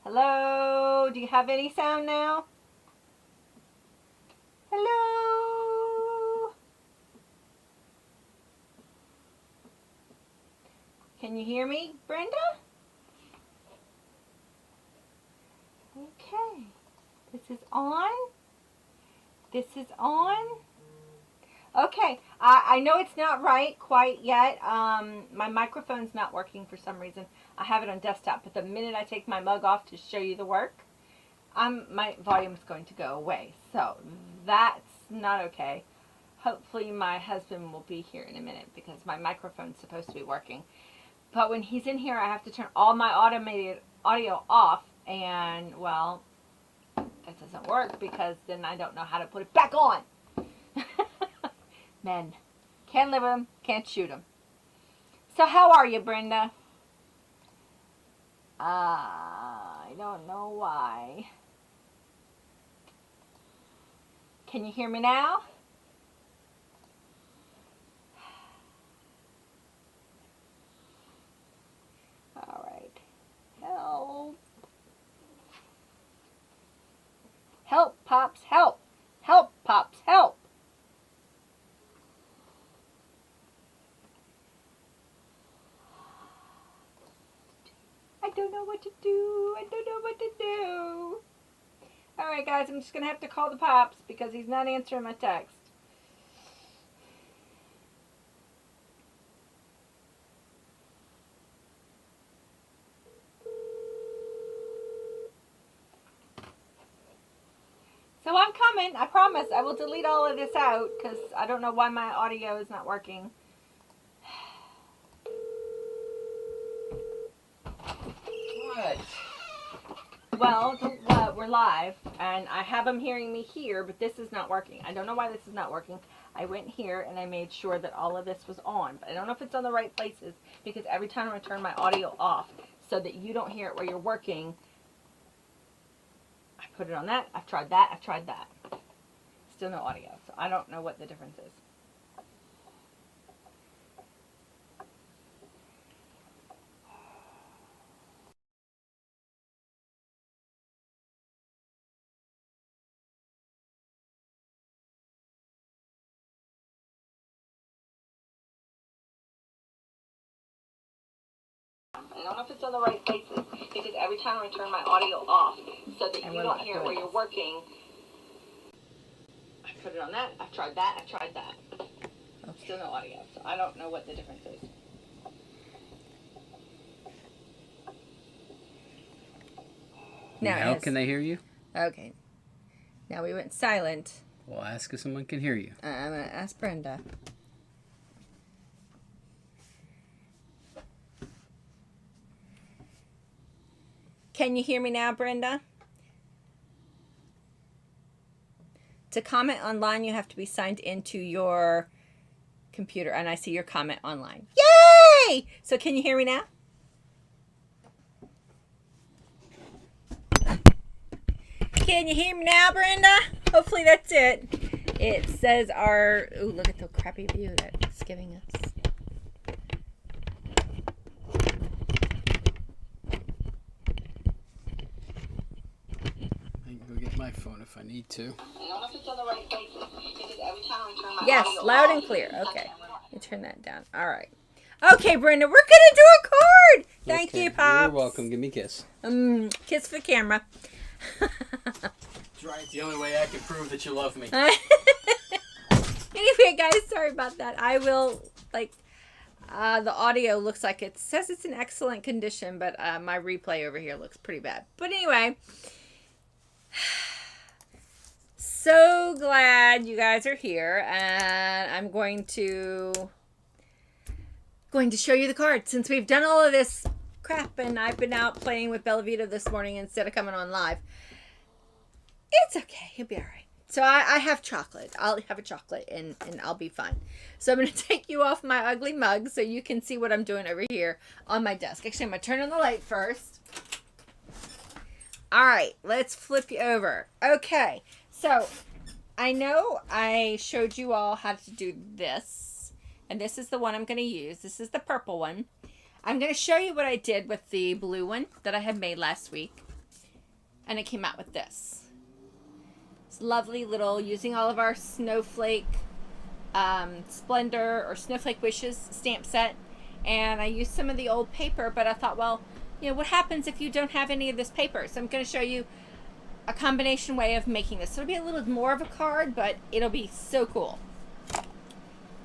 Hello? Do you have any sound now? Hello? Can you hear me, Brenda? Okay. This is on. This is on. Okay. I know it's not right quite yet. My microphone's not working for some reason. I have it on desktop, but the minute I take my mug off to show you the work, my volume is going to go away. So that's not okay. Hopefully my husband will be here in a minute because my microphone's supposed to be working. But when he's in here, I have to turn all my automated audio off, and well, that doesn't work because then I don't know how to put it back on. Men. Can't live with them, can't shoot them. So how are you, Brenda? I don't know why. Can you hear me now? All right. Help. Help, Pops, help. Help, Pops, help. I don't know what to do. I don't know what to do. All right, guys, I'm just going to have to call the Pops because he's not answering my text. So I'm coming. I promise. I will delete all of this out because I don't know why my audio is not working. What? Well, we're live, and I have them hearing me here, but this is not working. I don't know why this is not working. I went here, and I made sure that all of this was on, but I don't know if it's on the right places, because every time I turn my audio off so that you don't hear it while you're working, I put it on that. I've tried that. I've tried that. Still no audio, so I don't know what the difference is. I don't know if it's on the right places, because every time I turn my audio off so that you don't hear it while you're working, I put it on that. I've tried that. I've tried that. Okay. Still no audio, so I don't know what the difference is. Now can they hear you? Okay. Now we went silent. Well, ask if someone can hear you. I'm going to ask Brenda. Can you hear me now, Brenda? To comment online, you have to be signed into your computer, and I see your comment online. Yay! So can you hear me now? Can you hear me now, Brenda? Hopefully that's it. It says our... Ooh, look at the crappy view that it's giving us. I can go get my phone if I need to. I don't know if it's on the right places, because every time I turn my yes, loud and clear. Okay. Let me turn that down. All right. Okay, Brenda, we're going to do a card. Thank you, Pops. You're welcome. Give me a kiss. Kiss for the camera. That's right. It's the only way I can prove that you love me. Anyway, guys, sorry about that. I will, the audio looks like it says it's in excellent condition, but my replay over here looks pretty bad. But anyway, so glad you guys are here, and I'm going to show you the card since we've done all of this crap and I've been out playing with Bella Vita this morning instead of coming on live. It's okay. It'll be all right. So I have chocolate. I'll have a chocolate and I'll be fine. So I'm going to take you off my ugly mug so you can see what I'm doing over here on my desk. Actually, I'm going to turn on the light first. All right. Let's flip you over. Okay. So I know I showed you all how to do this. And this is the one I'm going to use. This is the purple one. I'm going to show you what I did with the blue one that I had made last week. And it came out with this. It's lovely little, using all of our Snowflake Splendor or Snowflake Wishes stamp set. And I used some of the old paper, but I thought, well, you know, what happens if you don't have any of this paper? So I'm going to show you a combination way of making this. So it'll be a little more of a card, but it'll be so cool.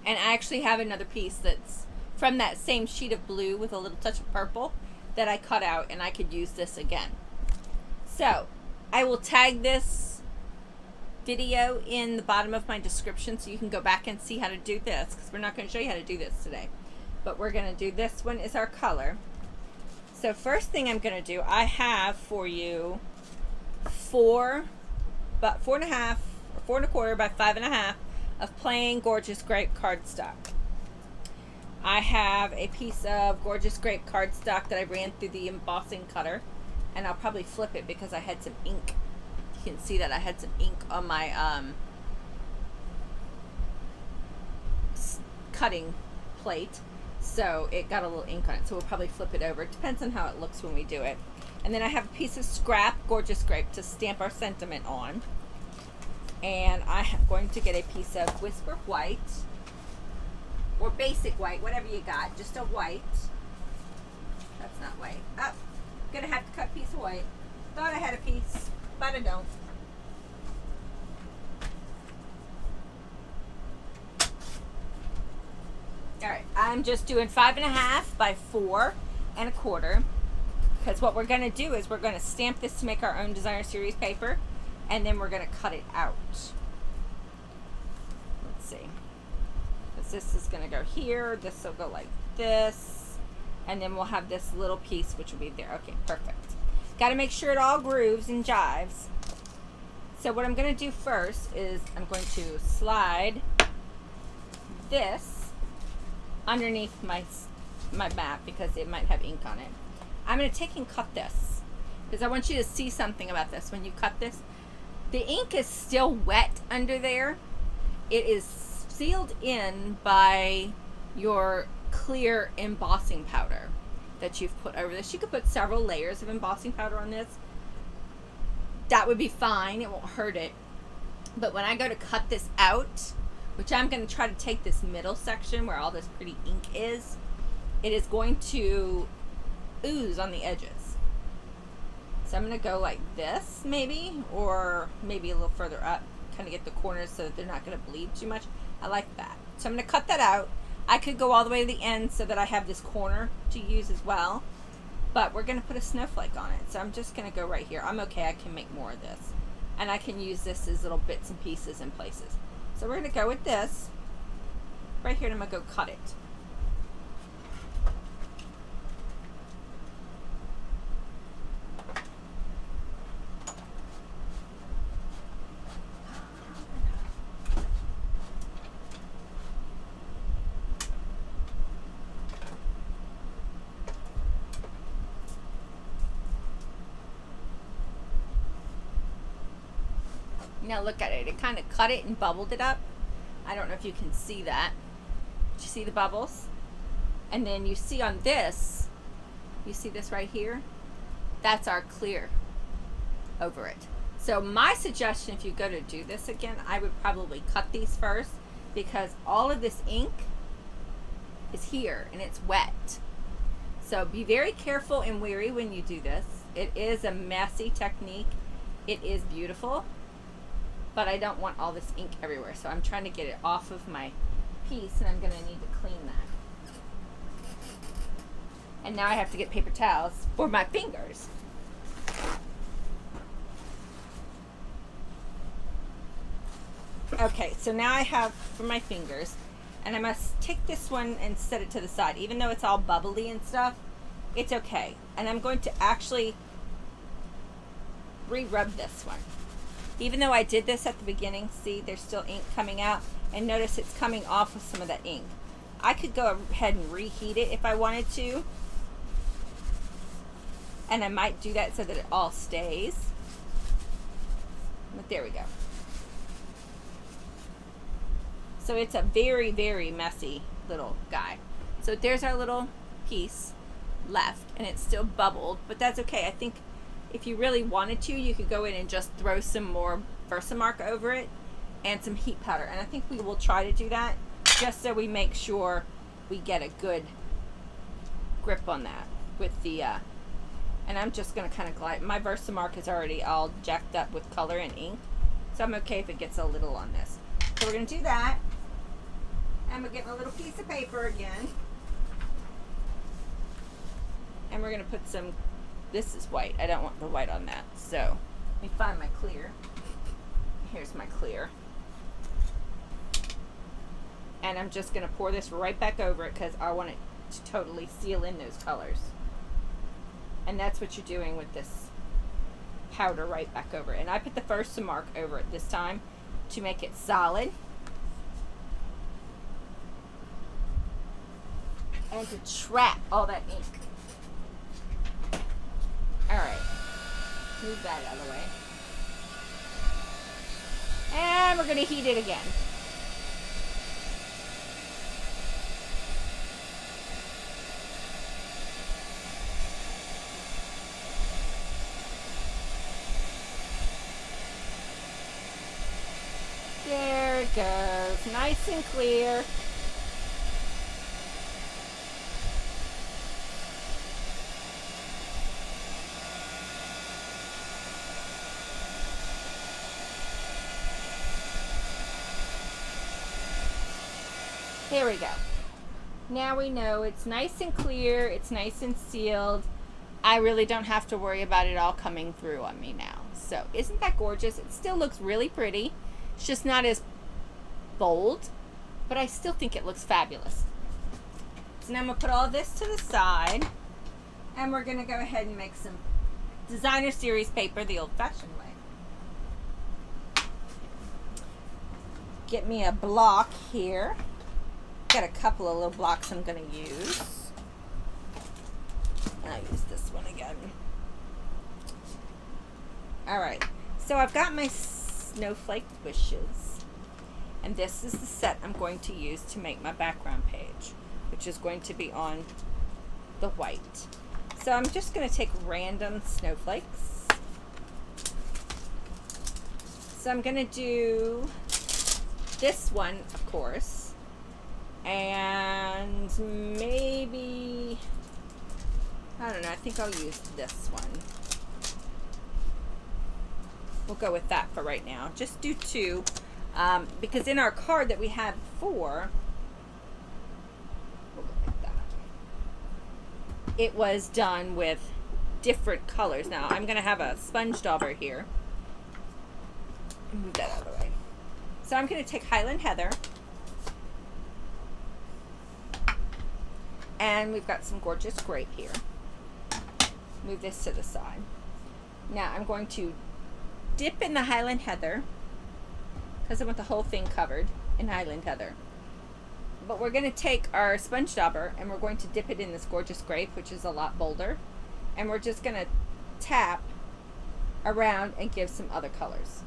And I actually have another piece that's from that same sheet of blue with a little touch of purple that I cut out, and I could use this again. So I will tag this video in the bottom of my description so you can go back and see how to do this, because we're not going to show you how to do this today, but we're going to do this one is our color. So first thing I'm going to do, I have for you about 4.5 or 4.25 by 5.5 of plain gorgeous grape cardstock. I have a piece of gorgeous grape cardstock that I ran through the embossing cutter, and I'll probably flip it because I had some ink. You can see that I had some ink on my cutting plate, so it got a little ink on it, so we'll probably flip it over. It depends on how it looks when we do it. And then I have a piece of scrap gorgeous grape to stamp our sentiment on, and I am going to get a piece of Whisper White or basic white, whatever you got, just a white. That's not white. Oh, gonna have to cut a piece of white. Thought I had a piece, but I don't. Alright, I'm just doing 5.5 by 4.25, because what we're gonna do is we're gonna stamp this to make our own designer series paper, and then we're gonna cut it out. Let's see. This is going to go here, this will go like this, and then we'll have this little piece which will be there. Okay, perfect. Got to make sure it all grooves and jives. So what I'm going to do first is I'm going to slide this underneath my map because it might have ink on it. I'm going to take and cut this because I want you to see something about this. When you cut this, the ink is still wet under there. It is sealed in by your clear embossing powder that you've put over this. You could put several layers of embossing powder on this. That would be fine. It won't hurt it. But when I go to cut this out, which I'm going to try to take this middle section where all this pretty ink is, it is going to ooze on the edges. So I'm going to go like this maybe, or maybe a little further up, kind of get the corners so that they're not going to bleed too much. I like that. So I'm going to cut that out. I could go all the way to the end so that I have this corner to use as well. But we're going to put a snowflake on it. So I'm just going to go right here. I'm okay. I can make more of this. And I can use this as little bits and pieces in places. So we're going to go with this right here, and I'm going to go cut it. Now look at it. It kind of cut it and bubbled it up. I don't know if you can see that. Do you see the bubbles? And then you see on this, you see this right here? That's our clear over it. So my suggestion, if you go to do this again, I would probably cut these first, because all of this ink is here and it's wet. So be very careful and wary when you do this. It is a messy technique. It is beautiful, but I don't want all this ink everywhere. So I'm trying to get it off of my piece, and I'm going to need to clean that. And now I have to get paper towels for my fingers. Okay, so now I have for my fingers, and I must take this one and set it to the side. Even though it's all bubbly and stuff, it's okay. And I'm going to actually re-rub this one. Even though I did this at the beginning, see, there's still ink coming out, and notice it's coming off with some of that ink. I could go ahead and reheat it if I wanted to, and I might do that so that it all stays. But there we go. So it's a very, very messy little guy. So there's our little piece left, and it's still bubbled, but that's okay. I think If you really wanted to, you could go in and just throw some more Versamark over it and some heat powder. And I think we will try to do that just so we make sure we get a good grip on that with the, and I'm just going to kind of glide. My Versamark is already all jacked up with color and ink, so I'm okay if it gets a little on this. So we're going to do that. And we're getting a little piece of paper again. And we're going to put some, this is white. I don't want the white on that. So let me find my clear. Here's my clear. And I'm just going to pour this right back over it because I want it to totally seal in those colors. And that's what you're doing with this powder right back over it. And I put the Versamark over it this time to make it solid. And to trap all that ink. Alright. Move that out of the way. And we're going to heat it again. There it goes. Nice and clear. There we go. Now we know it's nice and clear, it's nice and sealed. I really don't have to worry about it all coming through on me now. So isn't that gorgeous? It still looks really pretty. It's just not as bold, but I still think it looks fabulous. So now I'm going to put all this to the side, and we're going to go ahead and make some designer series paper the old-fashioned way. Get me a block here. Got a couple of little blocks I'm going to use. I'll use this one again. Alright, so I've got my snowflake wishes, and this is the set I'm going to use to make my background page, which is going to be on the white. So I'm just going to take random snowflakes. So I'm going to do this one, of course. And maybe, I don't know, I think I'll use this one. We'll go with that for right now. Just do two, because in our card that we had before, we'll go like that. It was done with different colors. Now I'm going to have a sponge dauber here. Move that out of the way. So I'm going to take Highland Heather. And we've got some gorgeous grape here. Move this to the side. Now I'm going to dip in the Highland Heather because I want the whole thing covered in Highland Heather. But we're going to take our sponge dauber and we're going to dip it in this gorgeous grape, which is a lot bolder. And we're just going to tap around and give some other colors.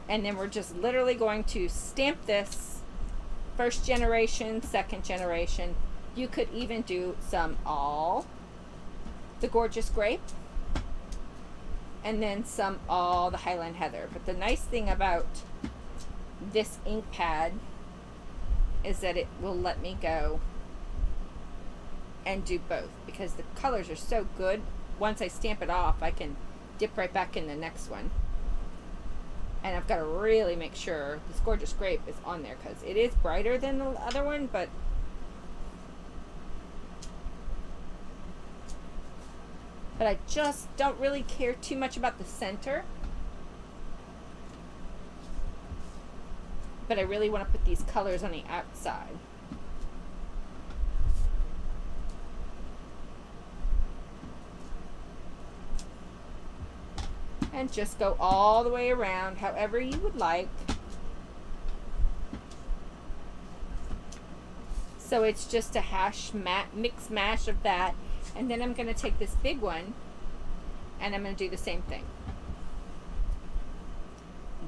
And then we're just literally going to stamp this first generation, second generation. You could even do some all the gorgeous grape and then some all the Highland Heather. But the nice thing about this ink pad is that it will let me go and do both because the colors are so good. Once I stamp it off, I can dip right back in the next one. And I've got to really make sure this gorgeous grape is on there because it is brighter than the other one, but I just don't really care too much about the center. But I really want to put these colors on the outside. And just go all the way around however you would like. So it's just a mix mash of that. And then I'm going to take this big one and I'm going to do the same thing.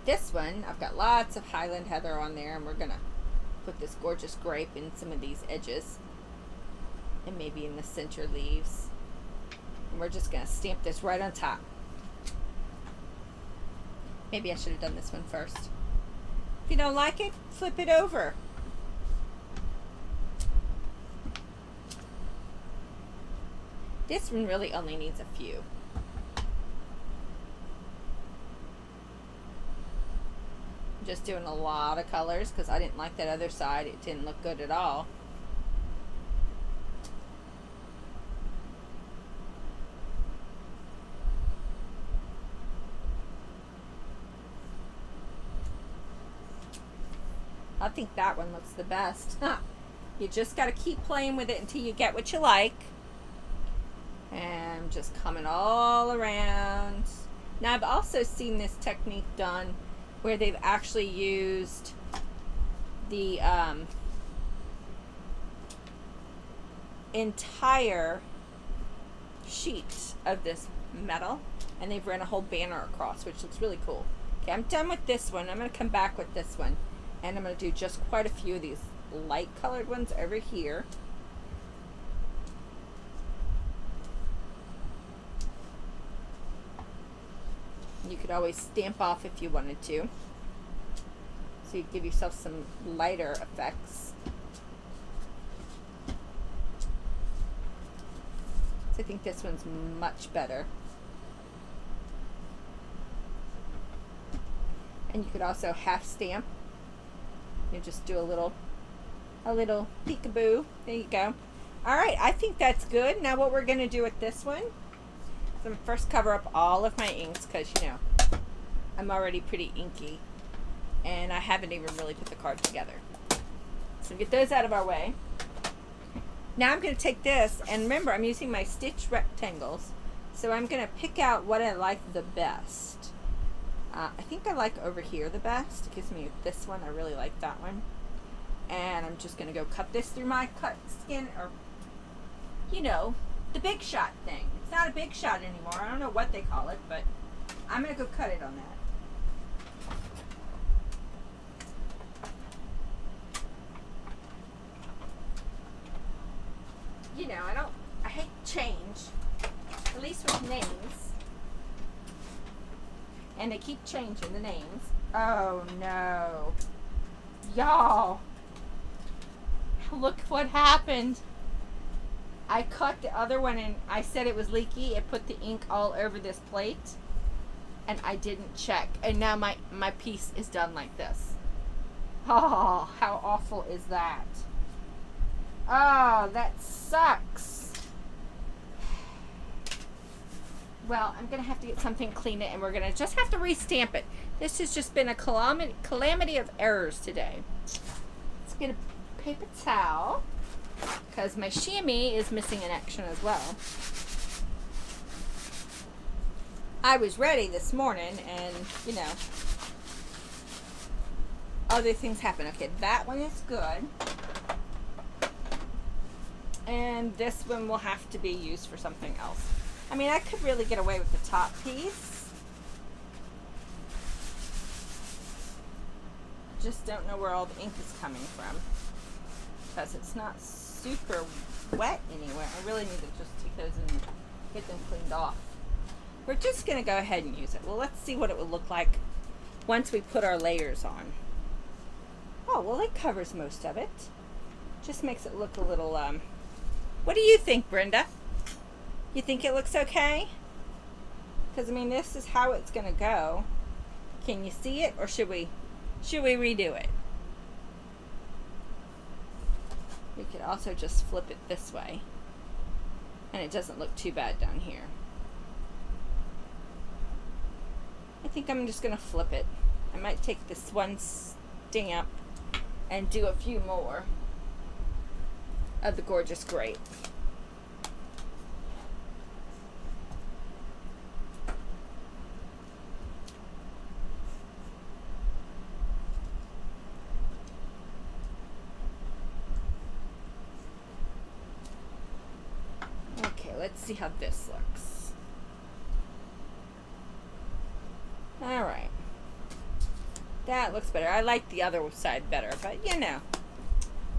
This one, I've got lots of Highland Heather on there, and we're going to put this gorgeous grape in some of these edges and maybe in the center leaves. And we're just going to stamp this right on top. Maybe I should have done this one first. If you don't like it, flip it over. This one really only needs a few. I'm just doing a lot of colors because I didn't like that other side. It didn't look good at all. I think that one looks the best. You just got to keep playing with it until you get what you like. And I'm just coming all around. Now I've also seen this technique done where they've actually used the entire sheet of this metal, and they've run a whole banner across, which looks really cool. Okay, I'm done with this one. I'm going to come back with this one, and I'm going to do just quite a few of these light colored ones over here. You could always stamp off if you wanted to, so you give yourself some lighter effects. So I think this one's much better. And you could also half stamp. You just do a little peekaboo. There you go. All right, I think that's good. Now what we're going to do with this one, I'm going to first cover up all of my inks because, you know, I'm already pretty inky and I haven't even really put the card together. So get those out of our way. Now I'm going to take this, and remember I'm using my stitch rectangles, so I'm going to pick out what I like the best. I think I like over here the best. It gives me this one. I really like that one. And I'm just going to go cut this through my cut skin, or, you know, the big shot thing. It's not a big shot anymore. I don't know what they call it, but I'm going to go cut it on that. You know, I hate change, at least with names. And they keep changing the names. Oh no. Y'all, look what happened. I cut the other one and I said it was leaky. It put the ink all over this plate and I didn't check. And now my piece is done like this. Oh, how awful is that? Oh, that sucks. Well, I'm going to have to get something clean it, and we're going to just have to restamp it. This has just been a calamity of errors today. Let's get a paper towel, because my chamois is missing an action as well. I was ready this morning, and, you know, other things happen. Okay, that one is good. And this one will have to be used for something else. I mean, I could really get away with the top piece. Just don't know where all the ink is coming from, because it's not super wet anywhere. I really need to just take those and get them cleaned off. We're just going to go ahead and use it. Well, let's see what it would look like once we put our layers on. Oh, well, it covers most of it. Just makes it look a little, what do you think, Brenda? You think it looks okay? Because, I mean, this is how it's going to go. Can you see it, or should we redo it? We could also just flip it this way, and it doesn't look too bad down here. I think I'm just going to flip it. I might take this one stamp and do a few more of the gorgeous grape. Okay, let's see how this looks. All right. That looks better. I like the other side better, but you know,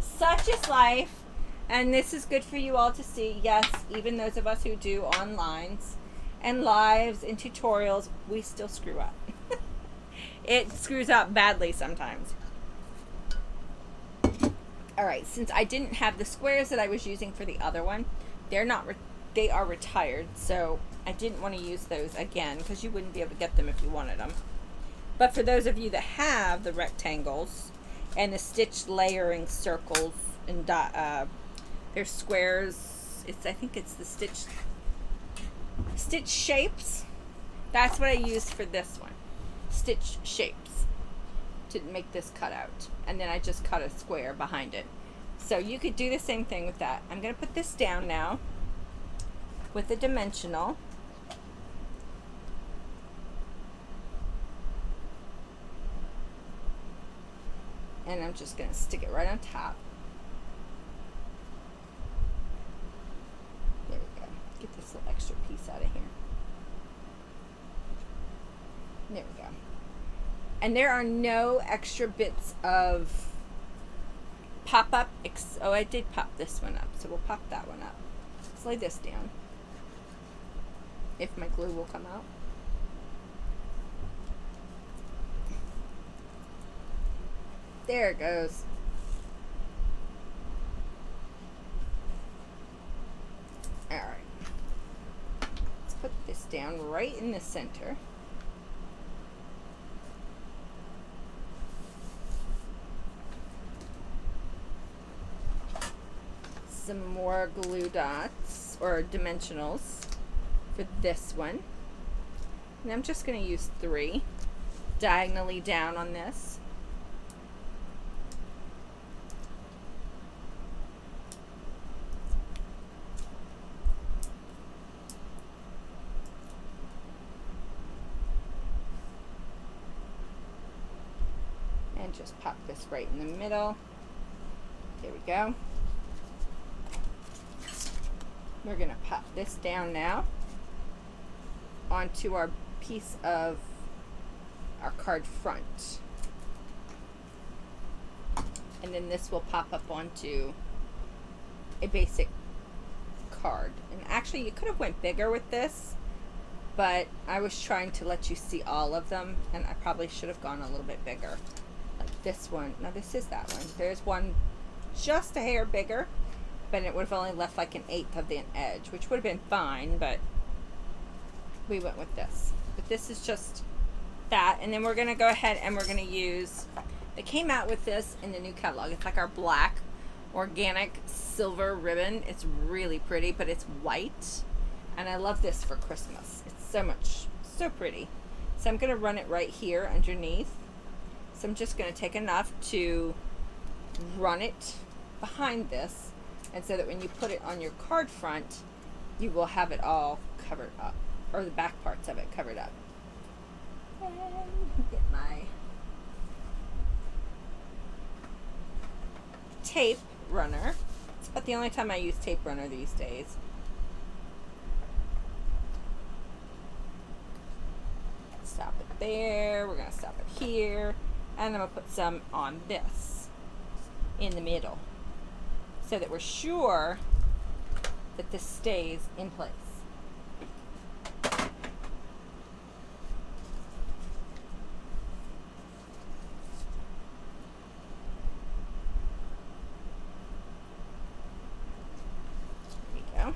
such is life. And this is good for you all to see. Yes, even those of us who do onlines and lives and tutorials, we still screw up. It screws up badly sometimes. Alright, since I didn't have the squares that I was using for the other one, they are retired, so I didn't want to use those again because you wouldn't be able to get them if you wanted them. But for those of you that have the rectangles and the stitched layering circles and there's squares, I think it's the stitch shapes. That's what I used for this one. Stitch shapes to make this cutout, and then I just cut a square behind it. So you could do the same thing with that. I'm going to put this down now with the dimensional. And I'm just going to stick it right on top. There we go. Get this little extra piece out of here. There we go. And there are no extra bits of pop-up. Oh, I did pop this one up, so we'll pop that one up. Let's lay this down. If my glue will come out. There it goes. Alright. Let's put this down right in the center. Some more glue dots or dimensionals for this one. And I'm just going to use 3 diagonally down on this. And just pop this right in the middle. There we go. We're going to pop this down now onto our piece of our card front. And then this will pop up onto a basic card. And actually you could have went bigger with this, but I was trying to let you see all of them, and I probably should have gone a little bit bigger. Like this one. Now this is that one. There's one just a hair bigger, but it would have only left like 1/8 of the edge, which would have been fine, but we went with this. But this is just that, and then we're going to go ahead and we're going to use, they came out with this in the new catalog. It's like our black organic silver ribbon. It's really pretty, but it's white, and I love this for Christmas. It's so pretty. So I'm going to run it right here underneath. So I'm just going to take enough to run it behind this, and so that when you put it on your card front, you will have it all covered up, or the back parts of it covered up. And get my tape runner. It's about the only time I use tape runner these days. Stop it there. We're going to stop it here. And I'm going to put some on this in the middle, so that we're sure that this stays in place. There you go.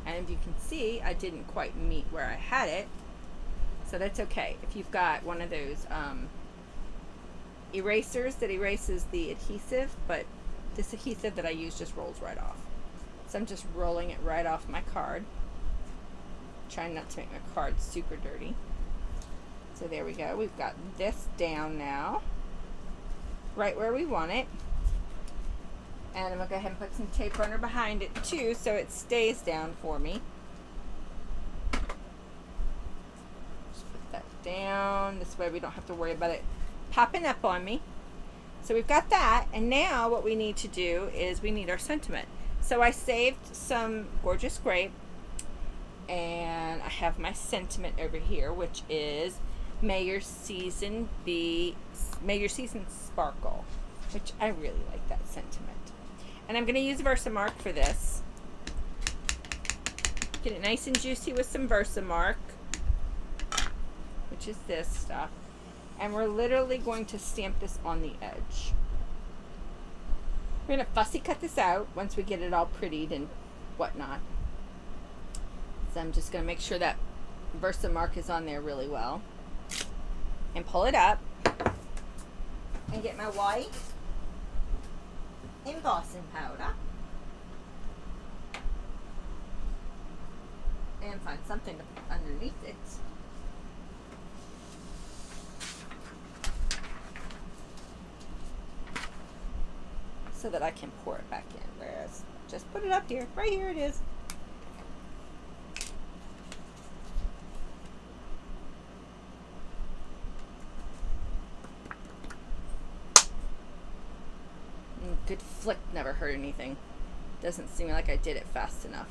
And if you can see, I didn't quite meet where I had it, so that's okay. If you've got one of those erasers that erases the adhesive, but this adhesive that I use just rolls right off. So I'm just rolling it right off my card. Trying not to make my card super dirty. So there we go. We've got this down now, right where we want it. And I'm going to go ahead and put some tape runner behind it too, so it stays down for me. Just put that down. This way we don't have to worry about it popping up on me. So we've got that, and now what we need to do is we need our sentiment. So I saved some gorgeous grape, and I have my sentiment over here, which is May Your Season Sparkle, which I really like that sentiment. And I'm going to use Versamark for this. Get it nice and juicy with some Versamark, which is this stuff. And we're literally going to stamp this on the edge. We're going to fussy cut this out once we get it all prettied and whatnot. So I'm just going to make sure that Versamark is on there really well. And pull it up. And get my white embossing powder. And find something to put underneath it. So that I can pour it back in. Whereas, just put it up here. Right here it is. Good flick never hurt anything. Doesn't seem like I did it fast enough.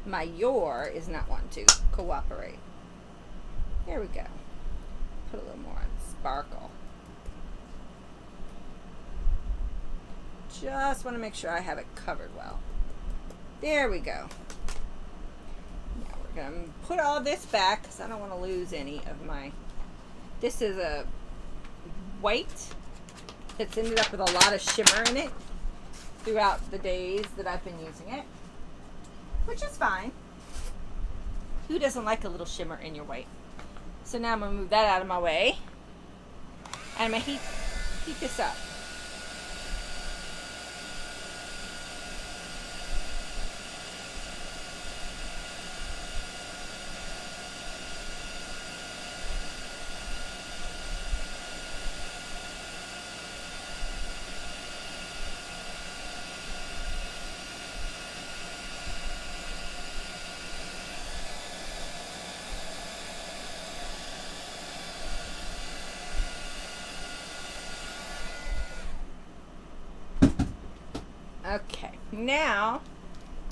My your is not wanting to cooperate. There we go. Put a little more on sparkle. Just want to make sure I have it covered well. There we go. Now we're going to put all this back because I don't want to lose any of my... This is a white that's ended up with a lot of shimmer in it throughout the days that I've been using it, which is fine. Who doesn't like a little shimmer in your white? So now I'm going to move that out of my way. And I'm going to heat this up. Okay, now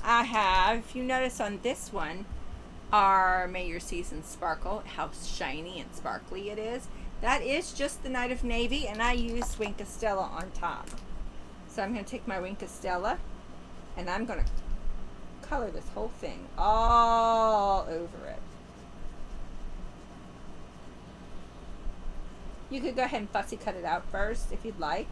I have, if you notice on this one, our May Your Season Sparkle, how shiny and sparkly it is. That is just the Night of Navy, and I use Wink Stella on top. So I'm going to take my Wink Stella, and I'm going to color this whole thing all over it. You could go ahead and fussy cut it out first if you'd like.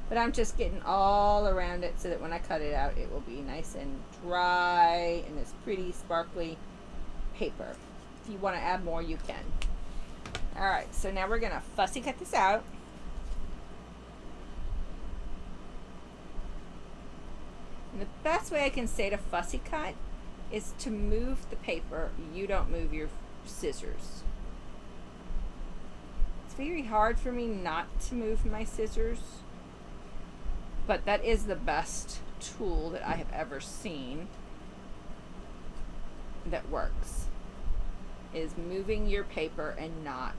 But I'm just getting all around it so that when I cut it out, it will be nice and dry and this pretty sparkly paper. If you want to add more, you can. Alright, so now we're going to fussy cut this out. And the best way I can say to fussy cut is to move the paper. You don't move your scissors. It's very hard for me not to move my scissors. But that is the best tool that I have ever seen that works, is moving your paper and not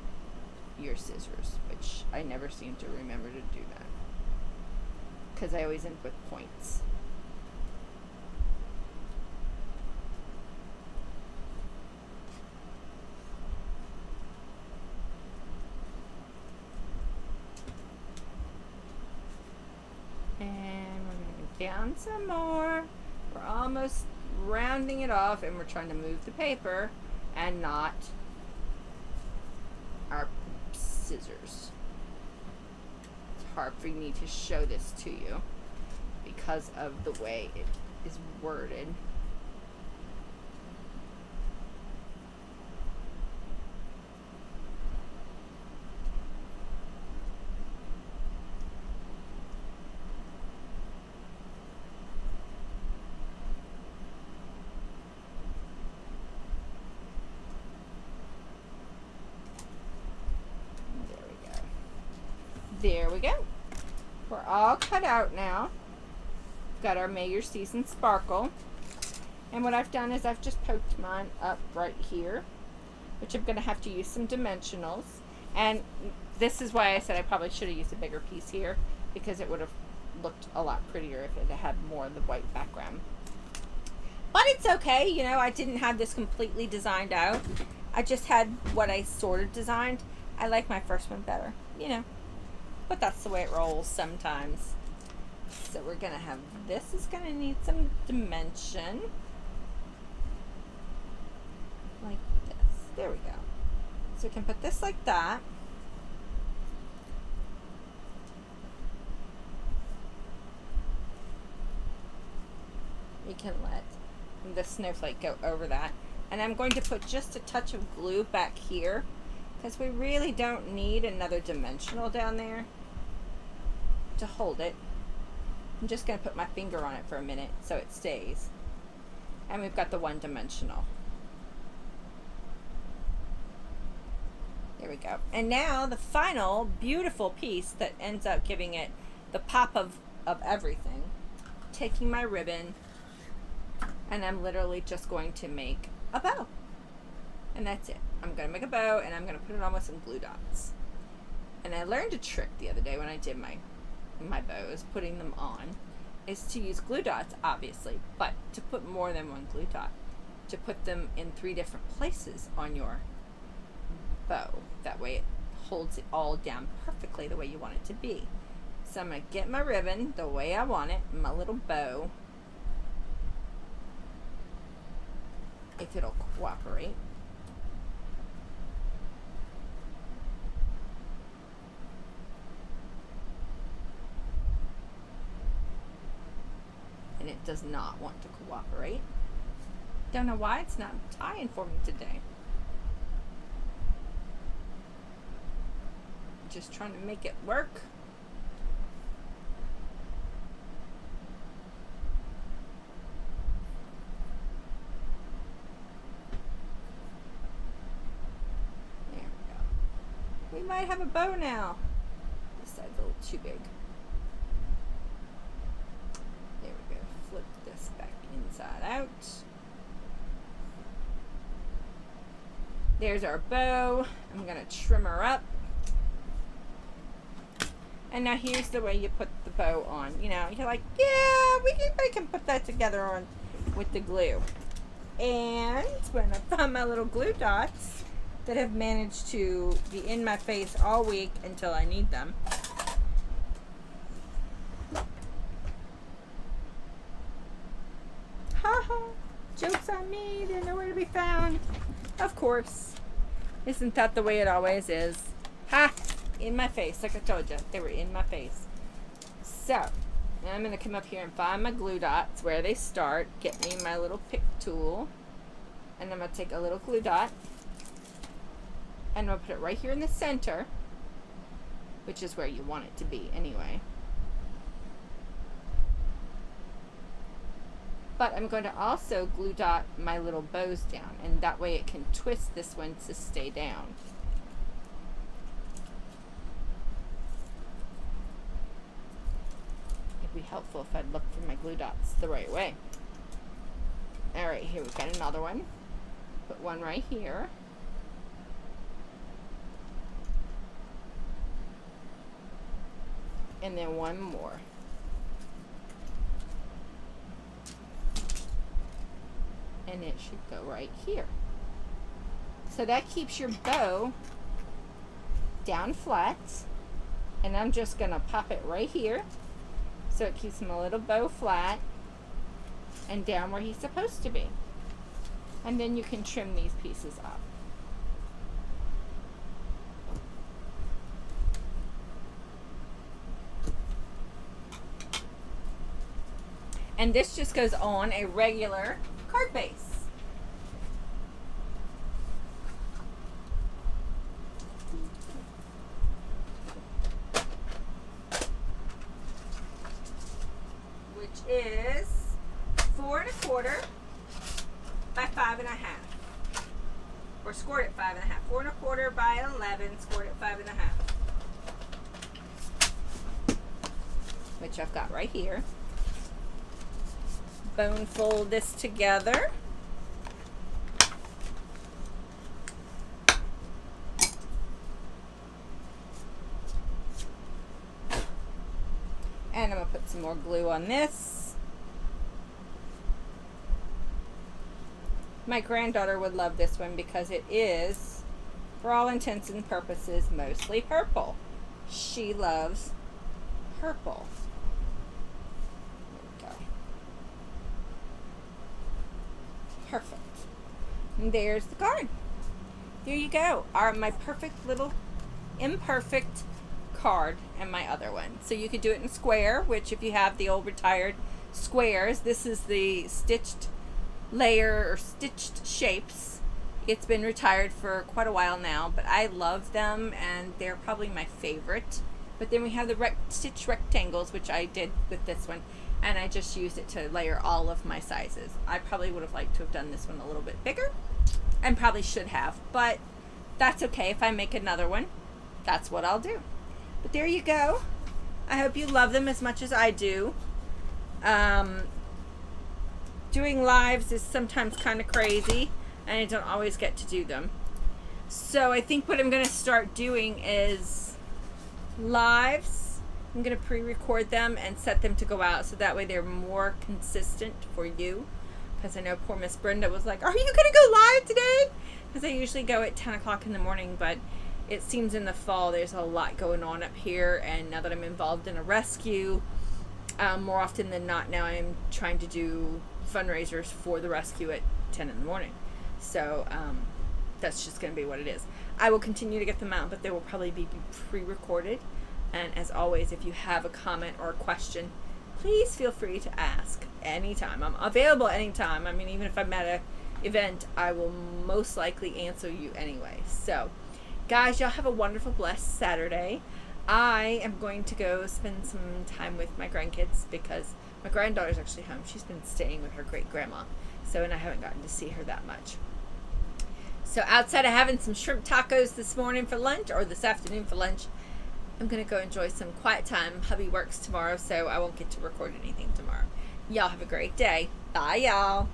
your scissors, which I never seem to remember to do that because I always end with points. And we're going to go down some more. We're almost rounding it off, and we're trying to move the paper and not our scissors. It's hard for me to show this to you because of the way it is worded. There we go. We're all cut out now. Got our May Your Season Sparkle. And what I've done is I've just poked mine up right here, which I'm going to have to use some dimensionals. And this is why I said I probably should have used a bigger piece here, because it would have looked a lot prettier if it had more of the white background. But it's okay, you know, I didn't have this completely designed out. I just had what I sort of designed. I like my first one better, you know, but that's the way it rolls sometimes. So we're gonna have, this is gonna need some dimension. Like this, there we go. So we can put this like that. You can let the snowflake go over that. And I'm going to put just a touch of glue back here, because we really don't need another dimensional down there to hold it. I'm just going to put my finger on it for a minute so it stays. And we've got the one dimensional. There we go. And now the final beautiful piece that ends up giving it the pop of everything. Taking my ribbon, and I'm literally just going to make a bow. And that's it. I'm going to make a bow, and I'm going to put it on with some glue dots. And I learned a trick the other day when I did my bows, putting them on, is to use glue dots, obviously, but to put more than one glue dot. To put them in 3 different places on your bow. That way it holds it all down perfectly the way you want it to be. So I'm going to get my ribbon the way I want it, my little bow, if it'll cooperate. And it does not want to cooperate. Don't know why it's not tying for me today. Just trying to make it work. There we go. We might have a bow now. This side's a little too big. There we go. Flip this back inside out. There's our bow. I'm gonna trim her up. And now here's the way you put the bow on. You know, you're like, yeah, I can put that together on with the glue. And when I found my little glue dots that have managed to be in my face all week until I need them. Haha, joke's on me, they're nowhere to be found. Of course. Isn't that the way it always is? Ha! In my face, like I told you, they were in my face. So, now I'm going to come up here and find my glue dots where they start. Get me my little pick tool. And I'm going to take a little glue dot. And I'm going to put it right here in the center. Which is where you want it to be anyway. But I'm going to also glue dot my little bows down. And that way it can twist this one to stay down. Be helpful if I'd look for my glue dots the right way. Alright, here we've got another one. Put one right here. And then one more. And it should go right here. So that keeps your bow down flat. And I'm just going to pop it right here. So it keeps my little bow flat and down where he's supposed to be. And then you can trim these pieces up. And this just goes on a regular card base. Is 4 1/4 by 5 1/2, or scored at 5 1/2. 4 1/4 by 11, scored at 5 1/2, which I've got right here. Bone fold this together. more glue on this. My granddaughter would love this one because it is, for all intents and purposes, mostly purple. She loves purple. There we go. Perfect. And there's the card. There you go. My perfect little imperfect card and my other one. So you could do it in square, which if you have the old retired squares, this is the stitched layer or stitched shapes. It's been retired for quite a while now, but I love them and they're probably my favorite. But then we have the stitch rectangles, which I did with this one, and I just used it to layer all of my sizes. I probably would have liked to have done this one a little bit bigger, and probably should have, but that's okay. If I make another one, that's what I'll do. But there you go. I hope you love them as much as I do. Doing lives is sometimes kind of crazy, and I don't always get to do them. So I think what I'm going to start doing is lives. I'm going to pre-record them and set them to go out so that way they're more consistent for you. Because I know poor Miss Brenda was like, are you going to go live today? Because I usually go at 10 o'clock in the morning, but it seems in the fall there's a lot going on up here, and now that I'm involved in a rescue, more often than not now I'm trying to do fundraisers for the rescue at 10 in the morning. So that's just going to be what it is. I will continue to get them out, but they will probably be pre-recorded. And as always, if you have a comment or a question, please feel free to ask anytime. I'm available anytime. I mean, even if I'm at an event, I will most likely answer you anyway. So, guys, y'all have a wonderful, blessed Saturday. I am going to go spend some time with my grandkids because my granddaughter's actually home. She's been staying with her great-grandma. So, and I haven't gotten to see her that much. So, outside of having some shrimp tacos this morning for lunch, or this afternoon for lunch, I'm going to go enjoy some quiet time. Hubby works tomorrow, so I won't get to record anything tomorrow. Y'all have a great day. Bye, y'all.